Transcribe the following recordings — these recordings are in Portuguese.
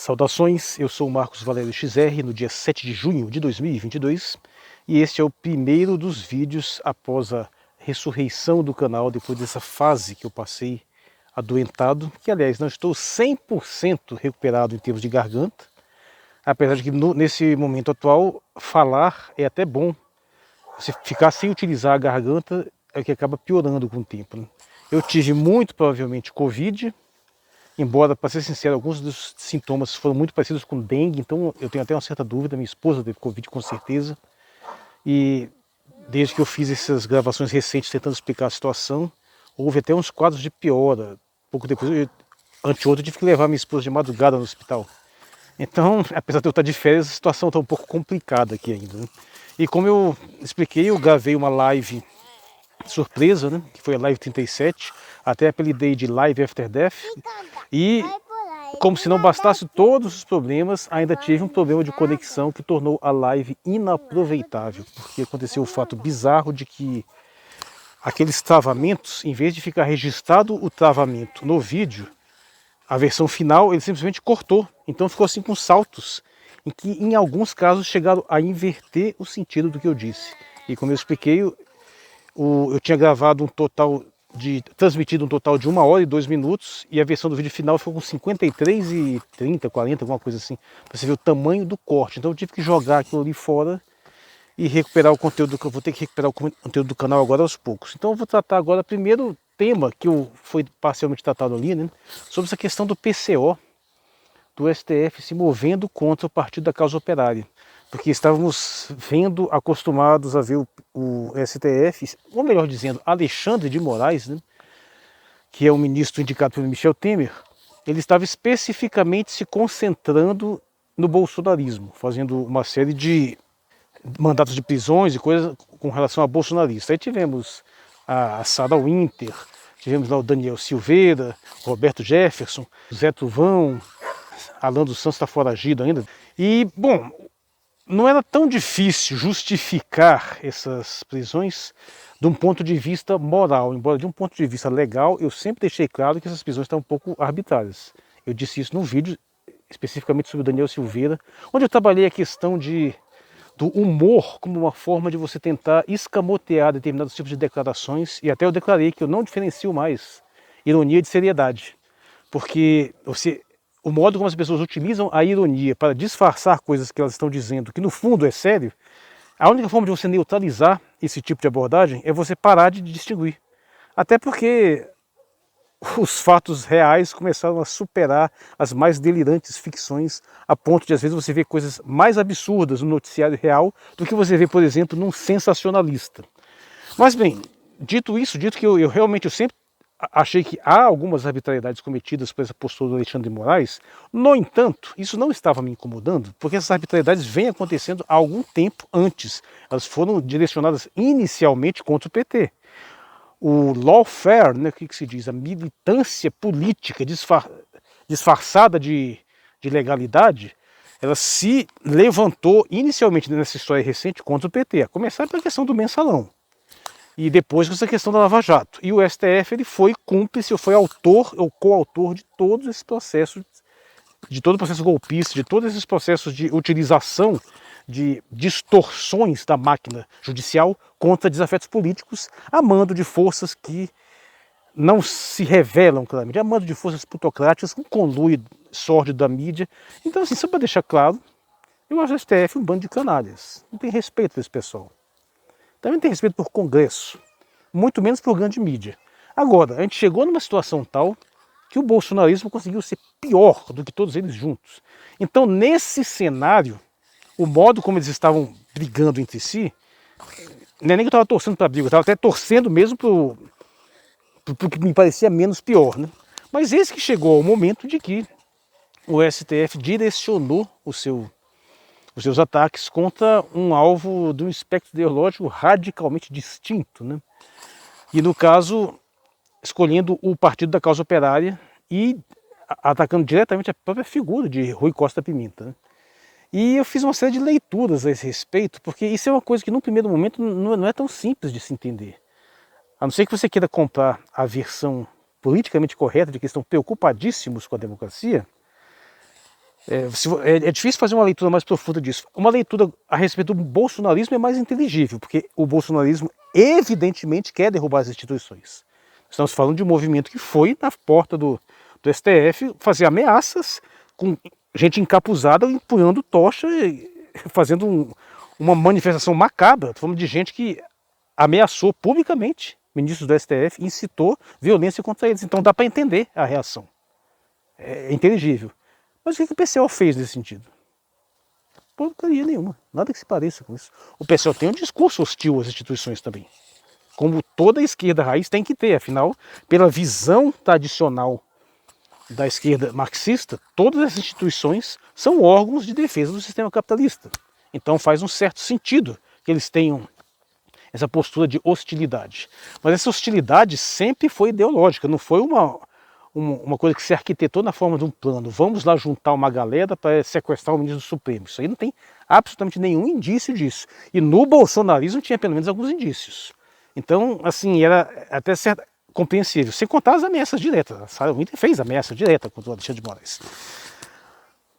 Saudações, eu sou o Marcos Valério XR, no dia 7 de junho de 2022, e este é o primeiro dos vídeos após a ressurreição do canal, depois dessa fase que eu passei adoentado, que aliás não estou 100% recuperado em termos de garganta, apesar de que nesse momento atual falar é até bom. Você ficar sem utilizar a garganta é o que acaba piorando com o tempo, né? Eu tive muito provavelmente Covid, embora, para ser sincero, alguns dos sintomas foram muito parecidos com dengue, então eu tenho até uma certa dúvida. Minha esposa teve Covid com certeza. E desde que eu fiz essas gravações recentes tentando explicar a situação, houve até uns quadros de piora. Pouco depois, anteontem, eu tive que levar minha esposa de madrugada no hospital. Então, apesar de eu estar de férias, a situação está um pouco complicada aqui ainda, né? E como eu expliquei, eu gravei uma live surpresa, né, que foi a live 37, até apelidei de Live After Death, e como se não bastasse todos os problemas, ainda tive um problema de conexão que tornou a live inaproveitável, porque aconteceu o fato bizarro de que aqueles travamentos, em vez de ficar registrado o travamento no vídeo, a versão final ele simplesmente cortou, então ficou assim com saltos, em que em alguns casos chegaram a inverter o sentido do que eu disse. E como eu expliquei, eu tinha gravado transmitido um total de 1 hora e 2 minutos, e a versão do vídeo final ficou com 53 e 30, 40, alguma coisa assim, para você ver o tamanho do corte. Então eu tive que jogar aquilo ali fora e recuperar o conteúdo, vou ter que recuperar o conteúdo do canal agora aos poucos. Então eu vou tratar agora primeiro o tema que foi parcialmente tratado ali, né, sobre essa questão do PCO, do STF se movendo contra o Partido da Causa Operária. Porque estávamos acostumados a ver o STF, ou melhor dizendo, Alexandre de Moraes, né, que é o ministro indicado pelo Michel Temer, ele estava especificamente se concentrando no bolsonarismo, fazendo uma série de mandatos de prisões e coisas com relação a bolsonaristas. Aí tivemos a Sarah Winter, tivemos lá o Daniel Silveira, Roberto Jefferson, Zé Trovão, Alan dos Santos está foragido ainda. E, bom, não era tão difícil justificar essas prisões de um ponto de vista moral, embora de um ponto de vista legal eu sempre deixei claro que essas prisões estão um pouco arbitrárias. Eu disse isso no vídeo, especificamente sobre o Daniel Silveira, onde eu trabalhei a questão do humor como uma forma de você tentar escamotear determinados tipos de declarações, e até eu declarei que eu não diferencio mais ironia de seriedade, porque o modo como as pessoas utilizam a ironia para disfarçar coisas que elas estão dizendo, que no fundo é sério, a única forma de você neutralizar esse tipo de abordagem é você parar de distinguir. Até porque os fatos reais começaram a superar as mais delirantes ficções, a ponto de às vezes você ver coisas mais absurdas no noticiário real do que você vê, por exemplo, num sensacionalista. Mas bem, dito isso, dito que eu realmente sempre achei que há algumas arbitrariedades cometidas por essa postura do Alexandre de Moraes. No entanto, isso não estava me incomodando, porque essas arbitrariedades vêm acontecendo há algum tempo antes. Elas foram direcionadas inicialmente contra o PT. O lawfare, né, o que se diz? A militância política disfarçada de legalidade, ela se levantou inicialmente nessa história recente contra o PT, a começar pela questão do mensalão. E depois com essa questão da Lava Jato. E o STF ele foi cúmplice, ou foi autor ou coautor de todos esses processos, de todo o processo golpista, de todos esses processos de utilização de distorções da máquina judicial contra desafetos políticos, a mando de forças que não se revelam claramente, a mando de forças plutocráticas, com conluio sórdido da mídia. Então, assim, só para deixar claro, eu acho o STF um bando de canalhas. Não tem respeito por esse pessoal. Também não tem respeito por Congresso, muito menos por grande mídia. Agora, a gente chegou numa situação tal que o bolsonarismo conseguiu ser pior do que todos eles juntos. Então, nesse cenário, o modo como eles estavam brigando entre si, não é nem que eu estava torcendo para a briga, eu estava até torcendo mesmo para o que me parecia menos pior, né? Mas eis que chegou ao momento de que o STF direcionou os seus ataques contra um alvo de um espectro ideológico radicalmente distinto, né? E no caso, escolhendo o Partido da Causa Operária e atacando diretamente a própria figura de Rui Costa Pimenta, né? E eu fiz uma série de leituras a esse respeito, porque isso é uma coisa que num primeiro momento não é tão simples de se entender. A não ser que você queira comprar a versão politicamente correta de que estão preocupadíssimos com a democracia, É difícil fazer uma leitura mais profunda disso. Uma leitura a respeito do bolsonarismo é mais inteligível, porque o bolsonarismo evidentemente quer derrubar as instituições. Estamos falando de um movimento que foi na porta do STF fazer ameaças, com gente encapuzada, empunhando tocha, fazendo uma manifestação macabra. Estou falando de gente que ameaçou publicamente ministros do STF, incitou violência contra eles. Então dá para entender a reação. É inteligível. Mas o que o PCO fez nesse sentido? Porcaria nenhuma, nada que se pareça com isso. O PCO tem um discurso hostil às instituições também, como toda a esquerda raiz tem que ter, afinal, pela visão tradicional da esquerda marxista, todas as instituições são órgãos de defesa do sistema capitalista. Então faz um certo sentido que eles tenham essa postura de hostilidade. Mas essa hostilidade sempre foi ideológica, não foi uma coisa que se arquitetou na forma de um plano. Vamos lá juntar uma galera para sequestrar o ministro do Supremo. Isso aí não tem absolutamente nenhum indício disso. E no bolsonarismo tinha pelo menos alguns indícios. Então, assim, era até certo, compreensível. Sem contar as ameaças diretas. A Sarah Winter fez ameaça direta contra o Alexandre de Moraes.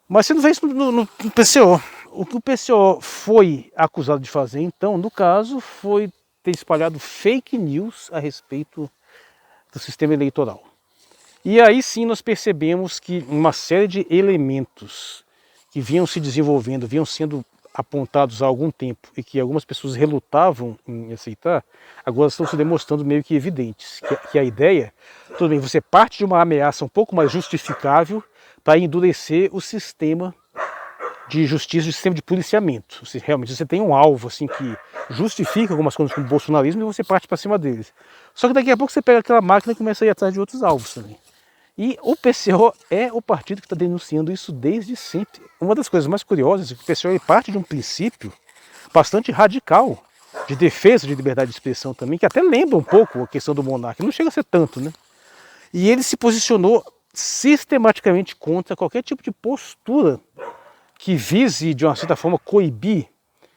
Mas você não vê isso no PCO. O que o PCO foi acusado de fazer, então, no caso, foi ter espalhado fake news a respeito do sistema eleitoral. E aí sim nós percebemos que uma série de elementos que vinham se desenvolvendo, vinham sendo apontados há algum tempo e que algumas pessoas relutavam em aceitar, agora estão se demonstrando meio que evidentes. Que a ideia, tudo bem, você parte de uma ameaça um pouco mais justificável para endurecer o sistema de justiça, o sistema de policiamento. Realmente você tem um alvo assim que justifica algumas coisas como o bolsonarismo e você parte para cima deles. Só que daqui a pouco você pega aquela máquina e começa a ir atrás de outros alvos também. E o PCO é o partido que está denunciando isso desde sempre. Uma das coisas mais curiosas é que o PCO parte de um princípio bastante radical de defesa de liberdade de expressão também, que até lembra um pouco a questão do monarca, não chega a ser tanto, né? E ele se posicionou sistematicamente contra qualquer tipo de postura que vise, de uma certa forma, coibir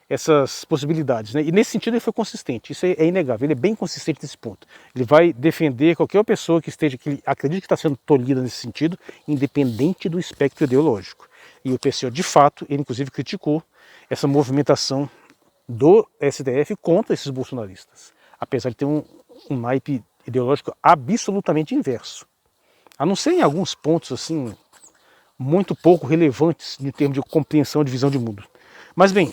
essas possibilidades, né? E nesse sentido ele foi consistente, isso é inegável, ele é bem consistente nesse ponto. Ele vai defender qualquer pessoa que acredite que está sendo tolhida nesse sentido, independente do espectro ideológico. E o PCO, de fato, ele inclusive criticou essa movimentação do STF contra esses bolsonaristas, apesar de ter um naipe ideológico absolutamente inverso. A não ser em alguns pontos assim, muito pouco relevantes em termos de compreensão de visão de mundo. Mas bem,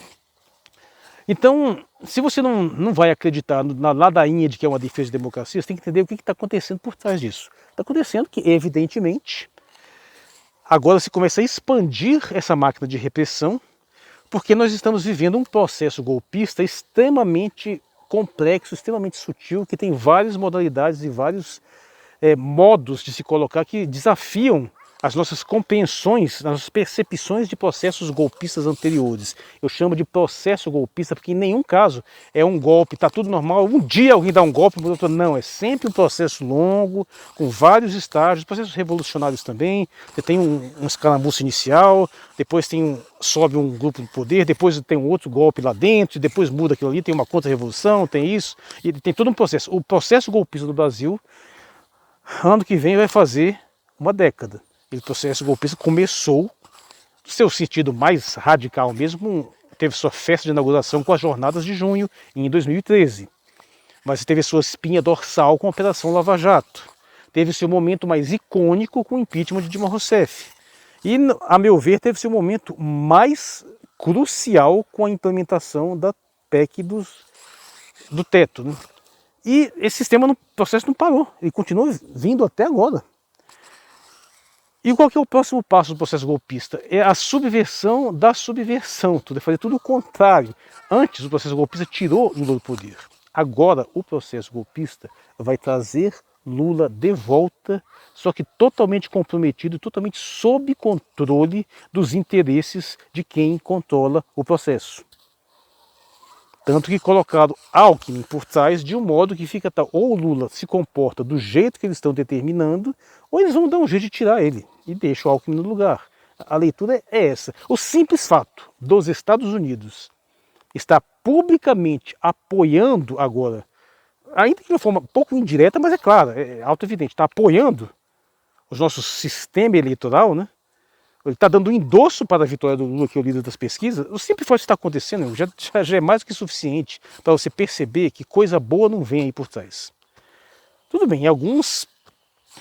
então, se você não vai acreditar na ladainha de que é uma defesa de democracia, você tem que entender o que está acontecendo por trás disso. Está acontecendo que, evidentemente, agora se começa a expandir essa máquina de repressão, porque nós estamos vivendo um processo golpista extremamente complexo, extremamente sutil, que tem várias modalidades e vários modos de se colocar que desafiam as nossas compreensões, as nossas percepções de processos golpistas anteriores. Eu chamo de processo golpista porque em nenhum caso é um golpe, está tudo normal, um dia alguém dá um golpe, outro não, é sempre um processo longo, com vários estágios, processos revolucionários também, você tem um escaramuço inicial, depois sobe um grupo no poder, depois tem um outro golpe lá dentro, depois muda aquilo ali, tem uma contra-revolução, tem isso, e tem todo um processo. O processo golpista do Brasil, ano que vem vai fazer uma década. O processo golpista começou, no seu sentido mais radical mesmo, teve sua festa de inauguração com as jornadas de junho, em 2013. Mas teve sua espinha dorsal com a Operação Lava Jato. Teve seu momento mais icônico com o impeachment de Dilma Rousseff. E, a meu ver, teve seu momento mais crucial com a implementação da PEC do teto, né? E esse sistema, no processo não parou, ele continua vindo até agora. E qual que é o próximo passo do processo golpista? É a subversão da subversão, tudo é fazer tudo o contrário. Antes o processo golpista tirou Lula do poder. Agora o processo golpista vai trazer Lula de volta, só que totalmente comprometido, totalmente sob controle dos interesses de quem controla o processo. Tanto que colocaram Alckmin por trás de um modo que fica tal, ou o Lula se comporta do jeito que eles estão determinando, ou eles vão dar um jeito de tirar ele e deixam o Alckmin no lugar. A leitura é essa. O simples fato dos Estados Unidos estar publicamente apoiando agora, ainda que de uma forma pouco indireta, mas é claro, é auto-evidente, está apoiando o nosso sistema eleitoral, né? ele está dando um endosso para a vitória do Lula, que é o líder das pesquisas. O simples fato de estar acontecendo já é mais do que suficiente para você perceber que coisa boa não vem aí por trás. Tudo bem, alguns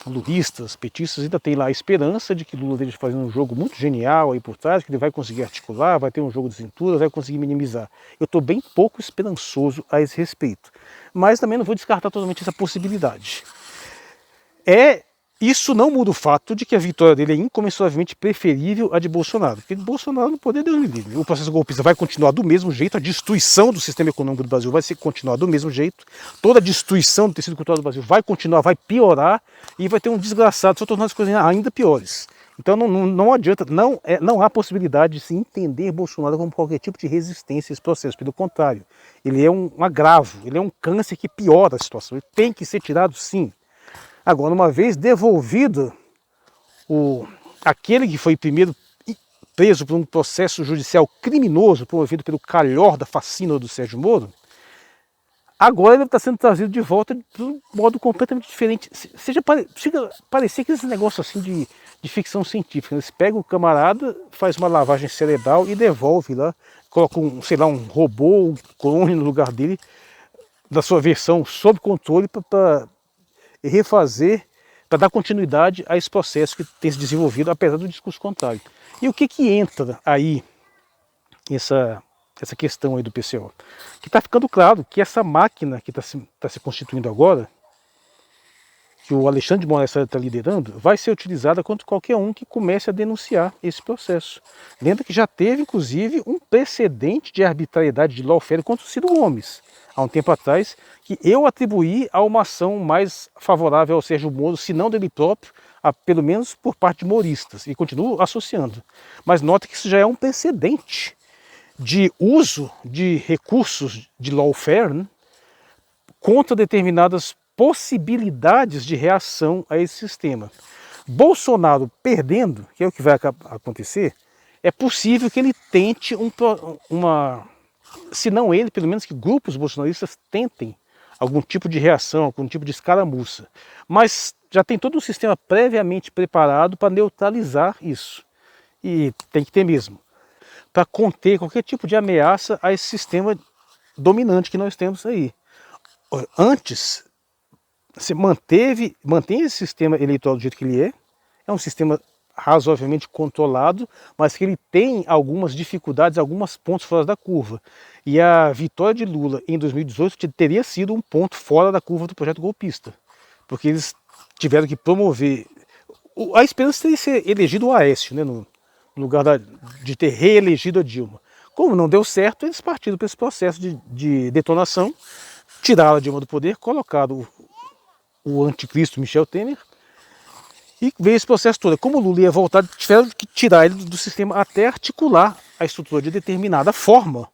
lulistas, petistas ainda tem lá a esperança de que Lula esteja fazendo um jogo muito genial aí por trás, que ele vai conseguir articular, vai ter um jogo de cintura, vai conseguir minimizar. Eu estou bem pouco esperançoso a esse respeito. Mas também não vou descartar totalmente essa possibilidade. Isso não muda o fato de que a vitória dele é incomensuravelmente preferível à de Bolsonaro. Porque Bolsonaro no poder, Deus me livre. O processo golpista vai continuar do mesmo jeito, a destruição do sistema econômico do Brasil vai continuar do mesmo jeito, toda a destruição do tecido cultural do Brasil vai continuar, vai piorar e vai ter um desgraçado, só tornando as coisas ainda piores. Então não adianta, não há possibilidade de se entender Bolsonaro como qualquer tipo de resistência a esse processo. Pelo contrário, ele é um agravo, ele é um câncer que piora a situação, ele tem que ser tirado sim. Agora, uma vez devolvido aquele que foi primeiro preso por um processo judicial criminoso promovido pelo calhorda fascínio do Sérgio Moro, agora ele está sendo trazido de volta de um modo completamente diferente. Chega a parecer que esse negócio assim de ficção científica. Eles pegam o camarada, faz uma lavagem cerebral e devolve lá, coloca um robô, um clone no lugar dele, da sua versão sob controle para refazer, para dar continuidade a esse processo que tem se desenvolvido, apesar do discurso contrário. E o que entra aí, essa questão aí do PCO? Que está ficando claro que essa máquina que está se constituindo agora, que o Alexandre de Moraes está liderando, vai ser utilizada contra qualquer um que comece a denunciar esse processo. Lembra que já teve, inclusive, um precedente de arbitrariedade de lawfare contra o Ciro Gomes, há um tempo atrás, que eu atribuí a uma ação mais favorável ao Sérgio Moro, se não dele próprio, pelo menos por parte de moristas, e continuo associando. Mas nota que isso já é um precedente de uso de recursos de lawfare, né, contra determinadas possibilidades de reação a esse sistema. Bolsonaro perdendo, que é o que vai acontecer, é possível que ele tente se não ele, pelo menos que grupos bolsonaristas tentem algum tipo de reação, algum tipo de escaramuça. Mas já tem todo um sistema previamente preparado para neutralizar isso. E tem que ter mesmo. Para conter qualquer tipo de ameaça a esse sistema dominante que nós temos aí. Antes, você mantém esse sistema eleitoral do jeito que ele é um sistema razoavelmente controlado, mas que ele tem algumas dificuldades, alguns pontos fora da curva. E a vitória de Lula em 2018 teria sido um ponto fora da curva do projeto golpista, porque eles tiveram que promover. A esperança seria ser elegido o Aécio, né, no lugar de ter reelegido a Dilma. Como não deu certo, eles partiram para esse processo de detonação, tiraram a Dilma do poder, colocaram o anticristo Michel Temer, e veio esse processo todo. Como o Lula ia voltar, tiveram que tirar ele do sistema até articular a estrutura de determinada forma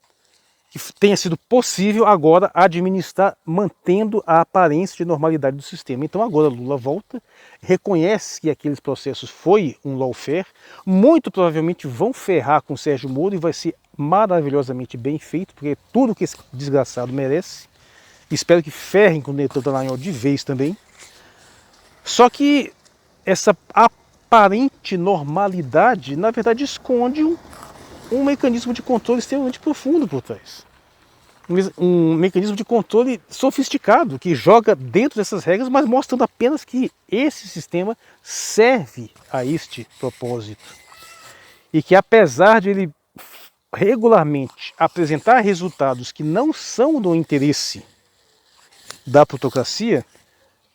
que tenha sido possível agora administrar, mantendo a aparência de normalidade do sistema. Então agora Lula volta, reconhece que aqueles processos foi um lawfare, muito provavelmente vão ferrar com o Sérgio Moro e vai ser maravilhosamente bem feito, porque é tudo que esse desgraçado merece. Espero que ferrem com o Neto Dallagnol de vez também. Só que essa aparente normalidade, na verdade, esconde um mecanismo de controle extremamente profundo por trás. Um mecanismo de controle sofisticado, que joga dentro dessas regras, mas mostrando apenas que esse sistema serve a este propósito. E que apesar de ele regularmente apresentar resultados que não são do interesse da plutocracia,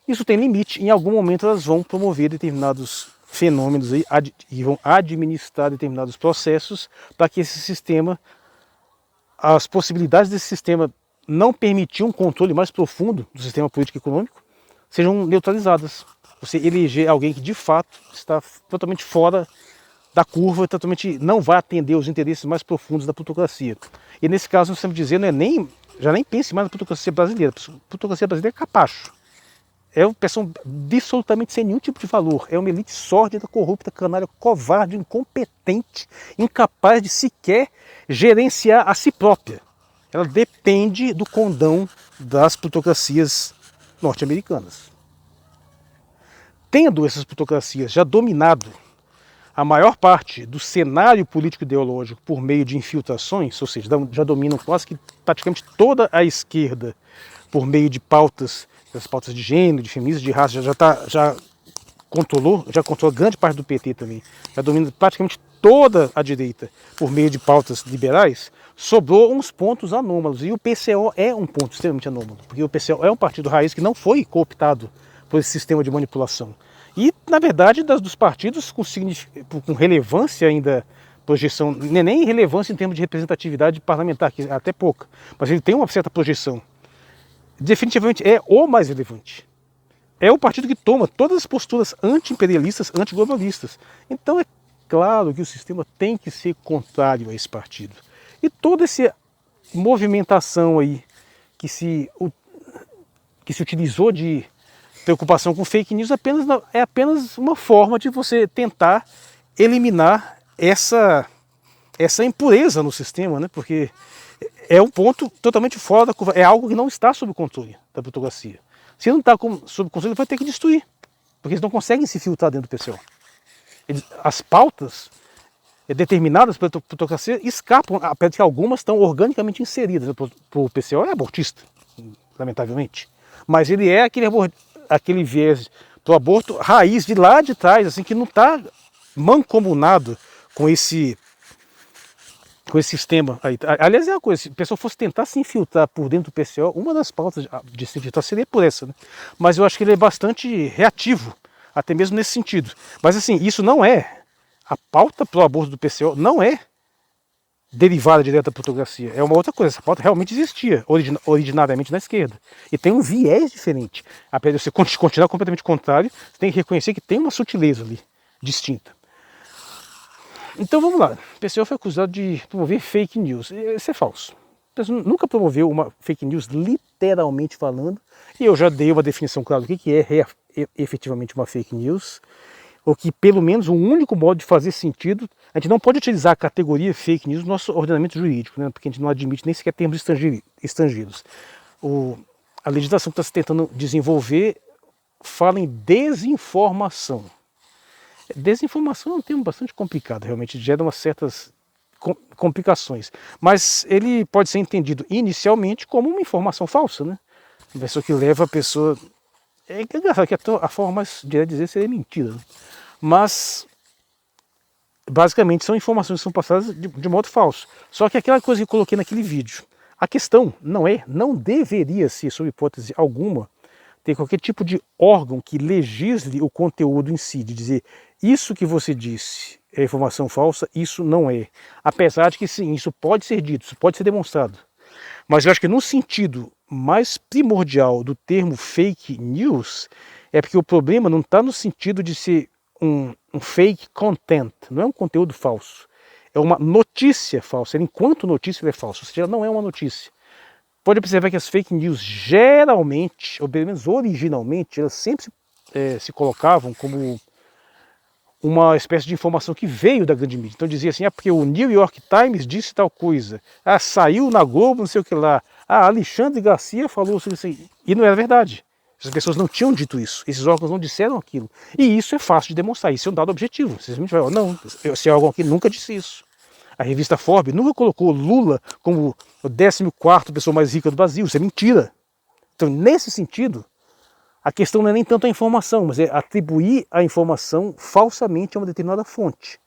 isso tem limite. Em algum momento elas vão promover determinados fenômenos aí, e vão administrar determinados processos para que esse sistema, as possibilidades desse sistema não permitir um controle mais profundo do sistema político e econômico, sejam neutralizadas. Você eleger alguém que de fato está totalmente fora da curva, totalmente não vai atender os interesses mais profundos da plutocracia. E nesse caso, nós estamos dizendo, já nem pense mais na plutocracia brasileira. A plutocracia brasileira é capacho. É uma pessoa absolutamente sem nenhum tipo de valor. É uma elite sórdida, corrupta, canalha, covarde, incompetente, incapaz de sequer gerenciar a si própria. Ela depende do condão das plutocracias norte-americanas. Tendo essas plutocracias já dominado a maior parte do cenário político-ideológico por meio de infiltrações, ou seja, já dominam quase que praticamente toda a esquerda por meio de pautas, das pautas de gênero, de feminismo, de raça, já controla grande parte do PT também, já domina praticamente toda a direita por meio de pautas liberais. Sobrou uns pontos anômalos, e o PCO é um ponto extremamente anômalo, porque o PCO é um partido raiz que não foi cooptado por esse sistema de manipulação. E, na verdade, dos partidos com relevância ainda, projeção, nem relevância em termos de representatividade parlamentar, que é até pouca, mas ele tem uma certa projeção. Definitivamente é o mais relevante. É o partido que toma todas as posturas anti-imperialistas, anti-globalistas. Então é claro que o sistema tem que ser contrário a esse partido. E toda essa movimentação aí que se utilizou de preocupação com fake news é apenas uma forma de você tentar eliminar essa impureza no sistema, né? Porque é um ponto totalmente fora da curva, é algo que não está sob controle da plutocracia. Se não está sob controle, ele vai ter que destruir, porque eles não conseguem se filtrar dentro do PCO. As pautas determinadas pela plutocracia escapam, apesar de que algumas estão organicamente inseridas. O PCO é abortista, lamentavelmente, mas ele é aquele viés do aborto raiz de lá de trás, assim, que não está mancomunado com esse sistema aí. Aliás, é uma coisa, se a pessoa fosse tentar se infiltrar por dentro do PCO, uma das pautas de se infiltrar seria por essa, né? Mas eu acho que ele é bastante reativo, até mesmo nesse sentido. Mas assim, isso não é, a pauta pro aborto do PCO não é derivada direto da plutocracia, é uma outra coisa. Essa pauta realmente existia, originariamente na esquerda, e tem um viés diferente. Apesar de você continuar completamente contrário, você tem que reconhecer que tem uma sutileza ali, distinta. Então vamos lá, o PCO foi acusado de promover fake news. Isso é falso. O PCO nunca promoveu uma fake news literalmente falando, e eu já dei uma definição clara do que é efetivamente uma fake news, ou que pelo menos o único modo de fazer sentido, a gente não pode utilizar a categoria fake news no nosso ordenamento jurídico, né, porque a gente não admite nem sequer termos estrangeiros. A legislação que está se tentando desenvolver fala em desinformação. Desinformação é um termo bastante complicado, realmente gera umas certas complicações, mas ele pode ser entendido inicialmente como uma informação falsa, né? Uma pessoa que leva a pessoa... É engraçado que a forma mais direta de dizer seria mentira, né? Mas basicamente são informações que são passadas de modo falso. Só que aquela coisa que eu coloquei naquele vídeo, a questão não deveria ser, sob hipótese alguma, ter qualquer tipo de órgão que legisle o conteúdo em si, de dizer isso que você disse é informação falsa, isso não é. Apesar de que sim, isso pode ser dito, isso pode ser demonstrado. Mas eu acho que no sentido mais primordial do termo fake news, é porque o problema não está no sentido de ser um fake content, não é um conteúdo falso. É uma notícia falsa, enquanto notícia ela é falsa, ou seja, ela não é uma notícia. Pode observar que as fake news geralmente, ou pelo menos originalmente, elas sempre se colocavam como uma espécie de informação que veio da grande mídia. Então dizia assim, porque o New York Times disse tal coisa, saiu na Globo, não sei o que lá, Alexandre Garcia falou assim, e não era verdade. As pessoas não tinham dito isso, esses órgãos não disseram aquilo. E isso é fácil de demonstrar, isso é um dado objetivo. Você simplesmente vai, não, esse órgão aqui nunca disse isso. A revista Forbes nunca colocou Lula como o 14ª pessoa mais rica do Brasil, isso é mentira. Então, nesse sentido, a questão não é nem tanto a informação, mas é atribuir a informação falsamente a uma determinada fonte.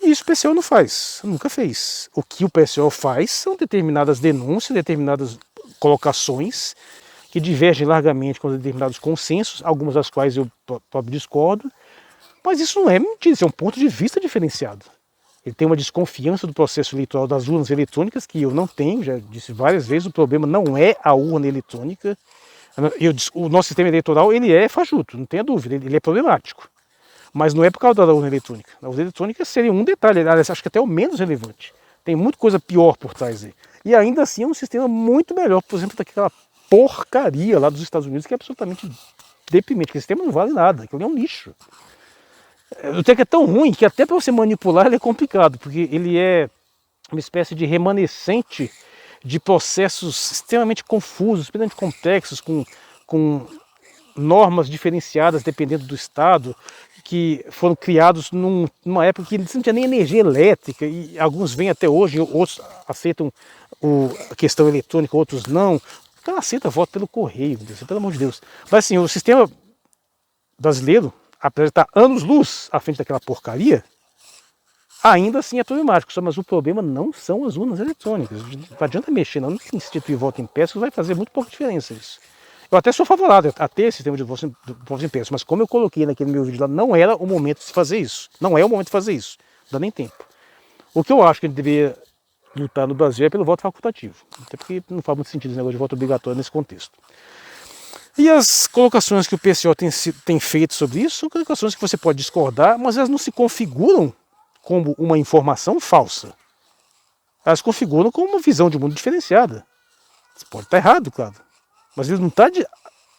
E isso o PCO não faz, nunca fez. O que o PCO faz são determinadas denúncias, determinadas colocações que divergem largamente com determinados consensos, algumas das quais eu próprio discordo, mas isso não é mentira, isso é um ponto de vista diferenciado. Ele tem uma desconfiança do processo eleitoral das urnas eletrônicas, que eu não tenho, já disse várias vezes, o problema não é a urna eletrônica. O nosso sistema eleitoral ele é fajuto, não tenha dúvida, ele é problemático. Mas não é por causa da urna eletrônica. A urna eletrônica seria um detalhe, aliás, acho que até o menos relevante. Tem muita coisa pior por trás aí. E ainda assim é um sistema muito melhor, por exemplo, daquela porcaria lá dos Estados Unidos, que é absolutamente deprimente. Aquele sistema não vale nada, aquilo é um lixo. O TEC é tão ruim que até para você manipular ele é complicado, porque ele é uma espécie de remanescente de processos extremamente confusos, extremamente complexos, com normas diferenciadas dependendo do estado, que foram criados numa época que eles não tinha nem energia elétrica, e alguns vêm até hoje, outros aceitam a questão eletrônica, outros não. O cara aceita voto pelo correio, pelo amor de Deus. Mas assim, o sistema brasileiro, apesar de estar anos-luz à frente daquela porcaria, ainda assim é problemático. Mas o problema não são as urnas eletrônicas. Não adianta mexer, não instituir voto impresso, vai fazer muito pouca diferença isso. Eu até sou favorável a ter esse sistema de votos impressos, mas como eu coloquei naquele meu vídeo lá, não era o momento de se fazer isso. Não é o momento de fazer isso. Não dá nem tempo. O que eu acho que a gente deveria lutar no Brasil é pelo voto facultativo. Até porque não faz muito sentido esse negócio de voto obrigatório nesse contexto. E as colocações que o PCO tem feito sobre isso são colocações que você pode discordar, mas elas não se configuram como uma informação falsa. Elas configuram como uma visão de mundo diferenciada. Você pode estar errado, claro. Mas ele não está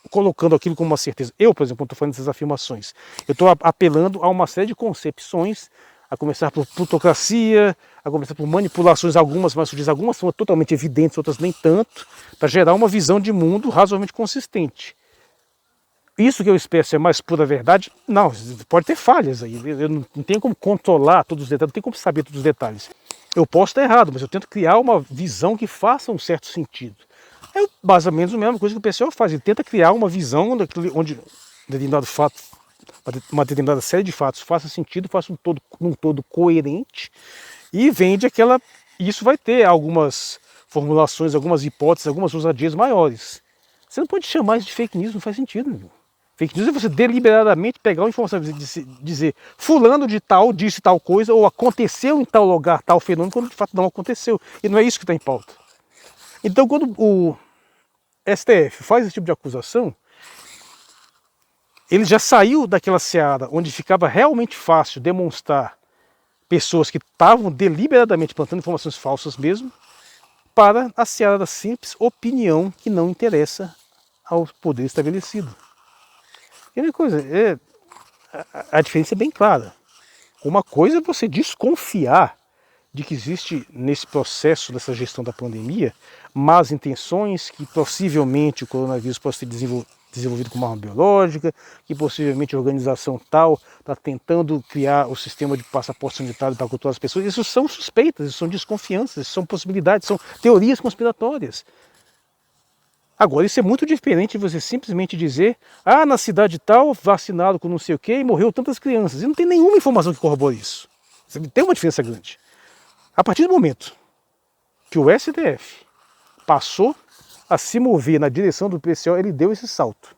colocando aquilo como uma certeza. Eu, por exemplo, quando estou fazendo essas afirmações, eu estou apelando a uma série de concepções, a começar por plutocracia, a começar por manipulações, algumas são totalmente evidentes, outras nem tanto, para gerar uma visão de mundo razoavelmente consistente. Isso que eu espero ser mais pura verdade, não, pode ter falhas aí, eu não tenho como controlar todos os detalhes, não tenho como saber todos os detalhes. Eu posso estar errado, mas eu tento criar uma visão que faça um certo sentido. É basicamente a mesma coisa que o pessoal faz, ele tenta criar uma visão onde determinado fato, uma determinada série de fatos faça sentido, faça um todo coerente e vende aquela... Isso vai ter algumas formulações, algumas hipóteses, algumas ousadias maiores. Você não pode chamar isso de fake news, não faz sentido. Meu. Fake news é você deliberadamente pegar uma informação e dizer fulano de tal disse tal coisa ou aconteceu em tal lugar tal fenômeno quando de fato não aconteceu. E não é isso que está em pauta. Então quando o STF faz esse tipo de acusação, ele já saiu daquela seara onde ficava realmente fácil demonstrar pessoas que estavam deliberadamente plantando informações falsas mesmo, para a seara da simples opinião que não interessa ao poder estabelecido. E outra coisa, a diferença é bem clara. Uma coisa é você desconfiar de que existe nesse processo dessa gestão da pandemia más intenções, que possivelmente o coronavírus possa ser desenvolvido com uma arma biológica, que possivelmente a organização tal está tentando criar o sistema de passaporte sanitário para controlar as pessoas. Isso são suspeitas, isso são desconfianças, isso são possibilidades, são teorias conspiratórias. Agora, isso é muito diferente de você simplesmente dizer na cidade tal, vacinado com não sei o que e morreu tantas crianças. E não tem nenhuma informação que corrobore isso. Tem uma diferença grande. A partir do momento que o STF passou a se mover na direção do PCO, ele deu esse salto.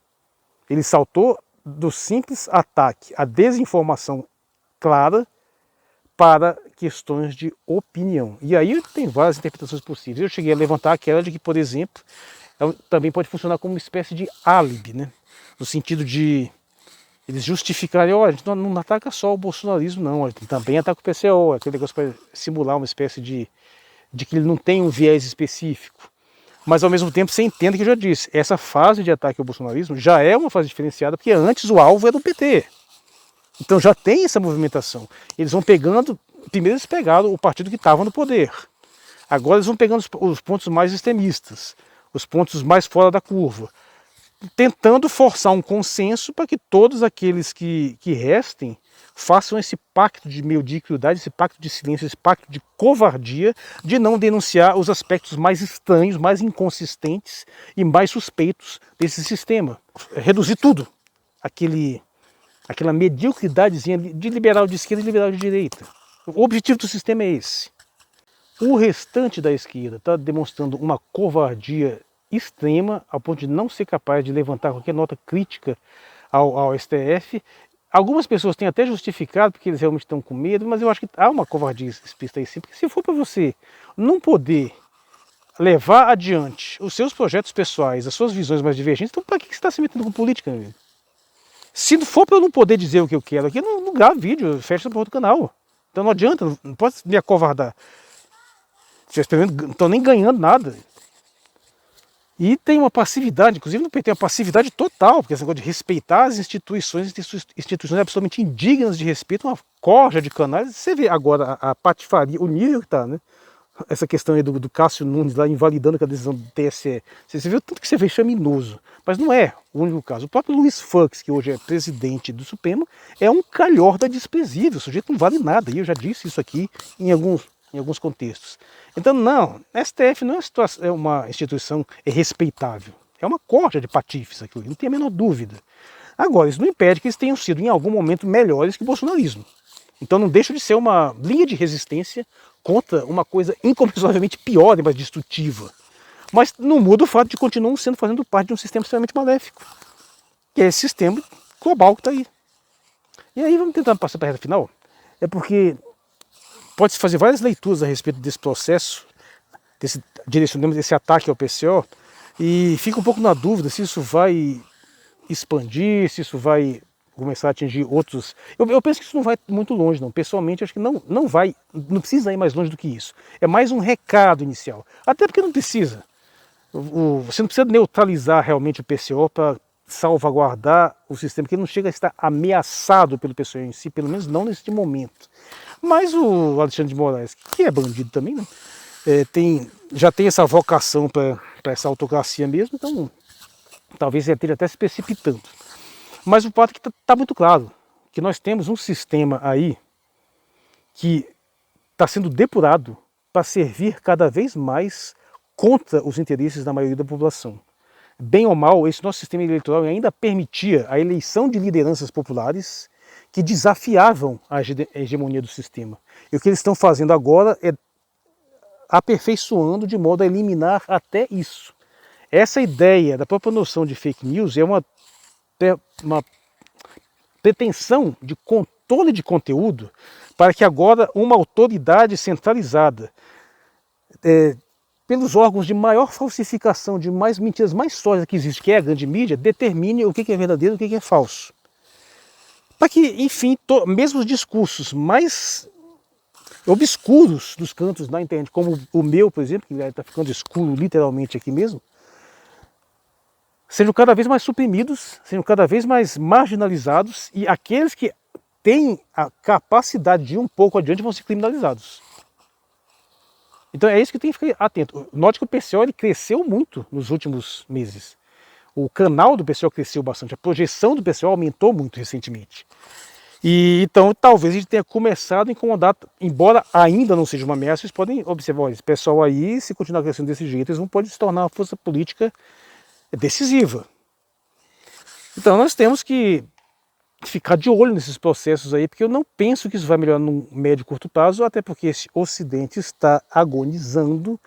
Ele saltou do simples ataque à desinformação clara para questões de opinião. E aí tem várias interpretações possíveis. Eu cheguei a levantar aquela de que, por exemplo, também pode funcionar como uma espécie de álibi, né? No sentido de eles justificarem, olha, a gente não ataca só o bolsonarismo, não, a gente também ataca o PCO, aquele negócio para simular uma espécie de que ele não tem um viés específico. Mas ao mesmo tempo você entende que eu já disse, essa fase de ataque ao bolsonarismo já é uma fase diferenciada, porque antes o alvo era o PT. Então já tem essa movimentação. Eles vão pegando, primeiro eles pegaram o partido que estava no poder. Agora eles vão pegando os pontos mais extremistas, os pontos mais fora da curva, tentando forçar um consenso para que todos aqueles que restem façam esse pacto de mediocridade, esse pacto de silêncio, esse pacto de covardia, de não denunciar os aspectos mais estranhos, mais inconsistentes e mais suspeitos desse sistema. Reduzir tudo, aquela mediocridadezinha de liberal de esquerda e liberal de direita. O objetivo do sistema é esse. O restante da esquerda está demonstrando uma covardia extrema, ao ponto de não ser capaz de levantar qualquer nota crítica ao STF. Algumas pessoas têm até justificado, porque eles realmente estão com medo, mas eu acho que há uma covardia explícita aí sim, porque se for para você não poder levar adiante os seus projetos pessoais, as suas visões mais divergentes, então para que você está se metendo com política, meu amigo? Se for para eu não poder dizer o que eu quero aqui, eu não gravo vídeo, fecha essa porra do canal. Então não adianta, não pode me acovardar. Não estou nem ganhando nada. E tem uma passividade, inclusive no PT, uma passividade total, porque esse negócio de respeitar as instituições absolutamente indignas de respeito, uma corja de canais. Você vê agora a patifaria, o nível que está, né? essa questão aí do Cássio Nunes lá invalidando a decisão do TSE. Você viu tanto que você fez chaminoso, mas não é o único caso. O próprio Luiz Fux, que hoje é presidente do Supremo, é um calhorda desprezível, o sujeito não vale nada, e eu já disse isso aqui em alguns contextos. Então não, STF não é uma instituição respeitável, é uma corja de patifes aquilo, não tem a menor dúvida. Agora, isso não impede que eles tenham sido em algum momento melhores que o bolsonarismo. Então não deixa de ser uma linha de resistência contra uma coisa incomparavelmente pior e mais destrutiva. Mas não muda o fato de continuam fazendo parte de um sistema extremamente maléfico, que é esse sistema global que está aí. E aí vamos tentar passar para a reta final, é porque pode-se fazer várias leituras a respeito desse processo, desse ataque ao PCO, e fica um pouco na dúvida se isso vai expandir, se isso vai começar a atingir outros. Eu penso que isso não vai muito longe, não. Pessoalmente, acho que não vai, não precisa ir mais longe do que isso. É mais um recado inicial. Até porque não precisa. Você não precisa neutralizar realmente o PCO para salvaguardar o sistema, que não chega a estar ameaçado pelo PCO em si, pelo menos não neste momento. Mas o Alexandre de Moraes, que é bandido também, né? Já tem essa vocação para essa autocracia mesmo, então talvez ele esteja até se precipitando. Mas o fato é que está muito claro que nós temos um sistema aí que está sendo depurado para servir cada vez mais contra os interesses da maioria da população. Bem ou mal, esse nosso sistema eleitoral ainda permitia a eleição de lideranças populares que desafiavam a hegemonia do sistema. E o que eles estão fazendo agora é aperfeiçoando de modo a eliminar até isso. Essa ideia da própria noção de fake news é uma pretensão de controle de conteúdo para que agora uma autoridade centralizada, pelos órgãos de maior falsificação, de mais mentiras mais sólidas que existe, que é a grande mídia, determine o que é verdadeiro e o que é falso. Para que, enfim, mesmo os discursos mais obscuros dos cantos da internet, como o meu, por exemplo, que está ficando escuro literalmente aqui mesmo, sejam cada vez mais suprimidos, sejam cada vez mais marginalizados, e aqueles que têm a capacidade de ir um pouco adiante vão ser criminalizados. Então é isso que tem que ficar atento. Note que o PCO ele cresceu muito nos últimos meses. O canal do PCO cresceu bastante, a projeção do PCO aumentou muito recentemente. E então talvez a gente tenha começado a incomodar, embora ainda não seja uma ameaça, vocês podem observar, olha, esse pessoal aí, se continuar crescendo desse jeito, eles vão poder se tornar uma força política decisiva. Então nós temos que ficar de olho nesses processos aí, porque eu não penso que isso vai melhorar no médio e curto prazo, até porque esse Ocidente está agonizando.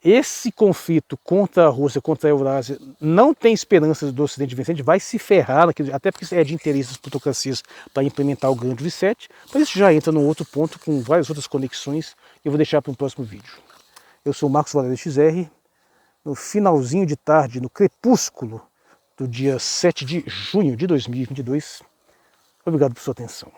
Esse conflito contra a Rússia, contra a Eurásia, não tem esperança do Ocidente vencer, a gente vai se ferrar, até porque é de interesse das plutocracias para implementar o grande reset, mas isso já entra num outro ponto com várias outras conexões, que eu vou deixar para um próximo vídeo. Eu sou o Marcos Valério XR, no finalzinho de tarde, no crepúsculo do dia 7 de junho de 2022. Obrigado por sua atenção.